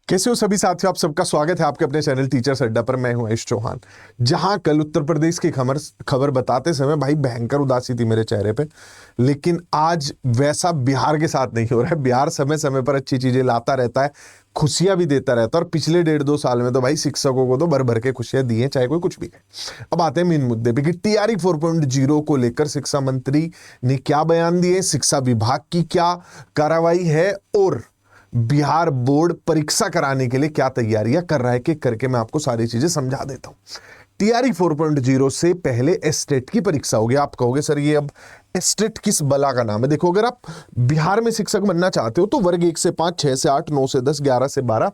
कैसे हो सभी साथियों, आप सबका स्वागत है आपके अपने चैनल टीचर्स अड्डा पर। मैं हूं आयुष चौहान। जहां कल उत्तर प्रदेश की खबर बताते समय भाई भयंकर उदासी थी मेरे चेहरे पे, लेकिन आज वैसा बिहार के साथ नहीं हो रहा है। बिहार समय समय पर अच्छी चीजें लाता रहता है, खुशियां भी देता रहता है, और पिछले 1.5-2 साल में तो भाई शिक्षकों को तो भर भर के खुशियां दी हैं, चाहे कोई कुछ भी है। अब आते हैं मेन मुद्दे पे कि टीआरई 4.0 को लेकर शिक्षा मंत्री ने क्या बयान दिए, शिक्षा विभाग की क्या कार्रवाई है, और बिहार बोर्ड परीक्षा कराने के लिए क्या तैयारियां कर रहा है, कि करके मैं आपको सारी चीजें समझा देता हूं। टीआरई 4.0 से पहले एस्टेट की परीक्षा होगी। आप कहोगे सर ये अब एस्टेट किस बला का नाम है। देखो, अगर आप बिहार में शिक्षक बनना चाहते हो तो वर्ग 1 से 5, 6 से 8, 9 से 10, 11 से 12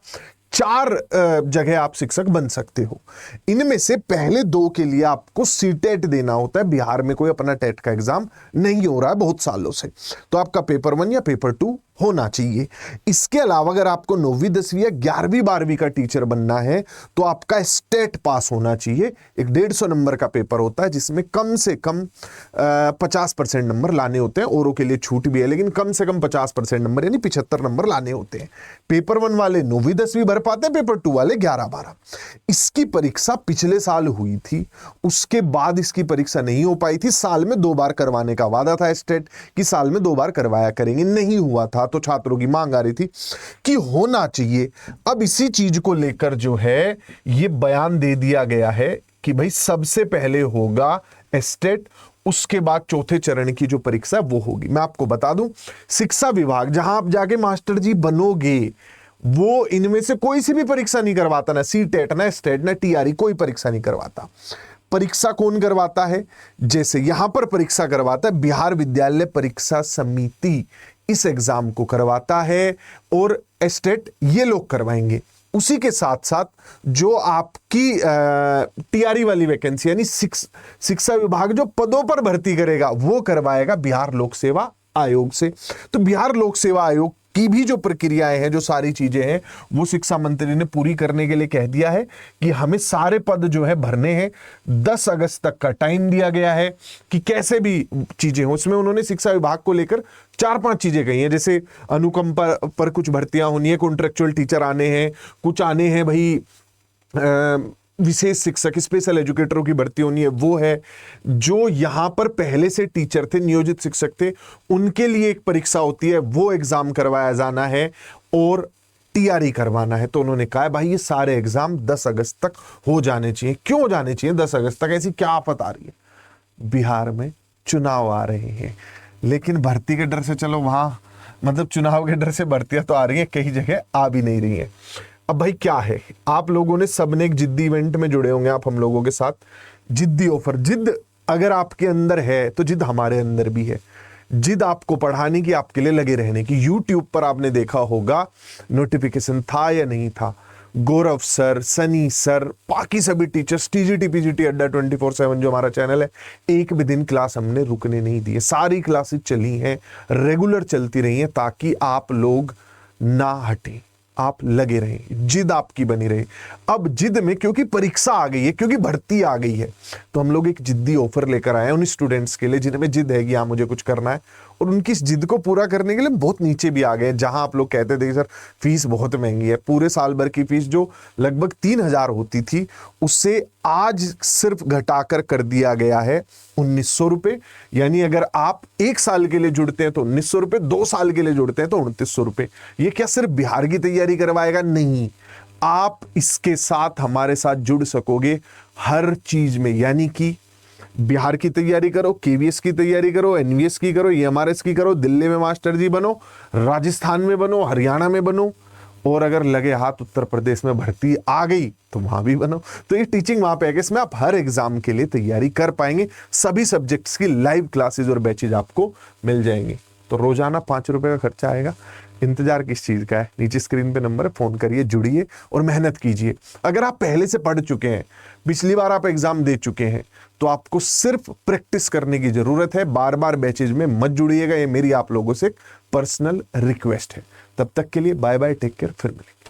4 जगह आप शिक्षक बन सकते हो। इनमें से पहले 2 के लिए आपको सीटेट देना होता है। बिहार में कोई अपना टेट का एग्जाम नहीं हो रहा है बहुत सालों से, तो आपका पेपर 1 या पेपर 2 होना चाहिए। इसके अलावा अगर आपको 9वीं 10वीं या 11वीं 12वीं का टीचर बनना है तो आपका स्टेट पास होना चाहिए। एक 150 नंबर का पेपर होता है जिसमें कम से कम 50% नंबर लाने होते हैं। औरों के लिए छूट भी है, लेकिन कम से कम 50% नंबर यानी 75 नंबर लाने होते हैं। पेपर 1 वाले 9वीं 10वीं भर पाते हैं, पेपर 2 वाले 11 12। इसकी परीक्षा पिछले साल हुई थी, उसके बाद इसकी परीक्षा नहीं हो पाई थी। साल में 2 बार करवाने का वादा था स्टेट कि साल में 2 बार करवाया करेंगे, नहीं हुआ था, तो छात्रों की मांग आ रही थी कि होना चाहिए। अब इसी चीज को लेकर जो है ये बयान दे दिया गया है कि भाई सबसे पहले होगा स्टेट, उसके बाद चौथे चरण की जो परीक्षा वो होगी। मैं आपको बता दूं, शिक्षा विभाग जहां आप जाके मास्टर जी बनोगे वो इनमें से कोई सी भी परीक्षा नहीं करवाता, ना सीटेट, ना स्टेट, ना टीआरई, कोई परीक्षा नहीं करवाता। परीक्षा कौन करवाता है? जैसे यहां पर परीक्षा करवाता है बिहार विद्यालय परीक्षा समिति, इस एग्जाम को करवाता है, और स्टेट ये लोग करवाएंगे। उसी के साथ साथ जो आपकी टीआरई वाली वैकेंसी यानी शिक्षा विभाग जो पदों पर भर्ती करेगा वो करवाएगा बिहार लोक सेवा आयोग से। तो बिहार लोक सेवा आयोग की भी जो प्रक्रियाएं हैं, जो सारी चीजें हैं, वो शिक्षा मंत्री ने पूरी करने के लिए कह दिया है कि हमें सारे पद जो है भरने हैं। 10 अगस्त तक का टाइम दिया गया है कि कैसे भी चीजें हो। उसमें उन्होंने शिक्षा विभाग को लेकर 4-5 चीजें कही हैं, जैसे अनुकंपा पर कुछ भर्तियां होनी है, कॉन्ट्रेक्चुअल टीचर आने हैं, कुछ आने हैं भाई विशेष शिक्षक, स्पेशल एजुकेटरों की भर्ती होनी है, वो है। जो यहां पर पहले से टीचर थे, नियोजित शिक्षक थे, उनके लिए एक परीक्षा होती है, वो एग्जाम करवाया जाना है, और टीआरई करवाना है। तो उन्होंने कहा है भाई ये सारे एग्जाम 10 अगस्त तक हो जाने चाहिए। क्यों हो जाने चाहिए 10 अगस्त तक? ऐसी क्या आफत आ रही है? बिहार में चुनाव आ रहे हैं, लेकिन भर्ती के डर से, चलो वहां मतलब चुनाव के डर से भर्तियां तो आ रही हैं, कई जगह आ भी नहीं रही हैं। अब भाई क्या है, आप लोगों ने सबने एक जिद्दी इवेंट में जुड़े होंगे आप हम लोगों के साथ। जिद्दी ऑफर, जिद अगर आपके अंदर है तो जिद हमारे अंदर भी है। जिद आपको पढ़ाने की, आपके लिए लगे रहने की। यूट्यूब पर आपने देखा होगा, नोटिफिकेशन था या नहीं था, गौरव सर, सनी सर, बाकी सभी टीचर्स, टीजीटी पीजीटी अड्डा 24/7 जो हमारा चैनल है, एक भी दिन क्लास हमने रुकने नहीं दी है। सारी क्लासेस चली हैं, रेगुलर चलती रही हैं, ताकि आप लोग ना हटें, आप लगे रहें, जिद आपकी बनी रहे। अब जिद में क्योंकि परीक्षा आ गई है, क्योंकि भर्ती आ गई है, तो हम लोग एक जिद्दी ऑफर लेकर आए हैं उन स्टूडेंट्स के लिए जिनमें जिद है कि हाँ मुझे कुछ करना है, और उनकी इस जिद को पूरा करने के लिए बहुत नीचे भी आ गए। जहां आप लोग कहते थे कि सर फीस बहुत महंगी है, पूरे साल भर की फीस जो लगभग 3000 होती थी, उससे आज सिर्फ घटाकर कर दिया गया है 1900 रुपए। यानी अगर आप 1 साल के लिए जुड़ते हैं तो 1900 रुपए, 2 साल के लिए जुड़ते हैं तो 2900 रुपए। ये क्या सिर्फ बिहार की तैयारी करवाएगा? नहीं, आप इसके साथ हमारे साथ जुड़ सकोगे हर चीज में। यानी कि बिहार की तैयारी करो, केवीएस की तैयारी करो, एनवीएस की करो, ईएमआरएस की करो, दिल्ली में मास्टर जी बनो, राजस्थान में बनो, हरियाणा में बनो, और अगर लगे हाथ उत्तर प्रदेश में भर्ती आ गई तो वहां भी बनो। तो ये टीचिंग वहां पे है कि इसमें आप हर एग्जाम के लिए तैयारी कर पाएंगे। सभी सब्जेक्ट्स की लाइव क्लासेज और बैचेज आपको मिल जाएंगे। तो रोजाना 5 रुपए का खर्चा आएगा। इंतजार किस चीज का है? नीचे स्क्रीन पे नंबर है, फोन करिए, जुड़िए और मेहनत कीजिए। अगर आप पहले से पढ़ चुके हैं, पिछली बार आप एग्जाम दे चुके हैं, तो आपको सिर्फ प्रैक्टिस करने की जरूरत है। बार बार बैचेज में मत जुड़िएगा, ये मेरी आप लोगों से एक पर्सनल रिक्वेस्ट है। तब तक के लिए बाय बाय, टेक केयर, फिर मिलेंगे।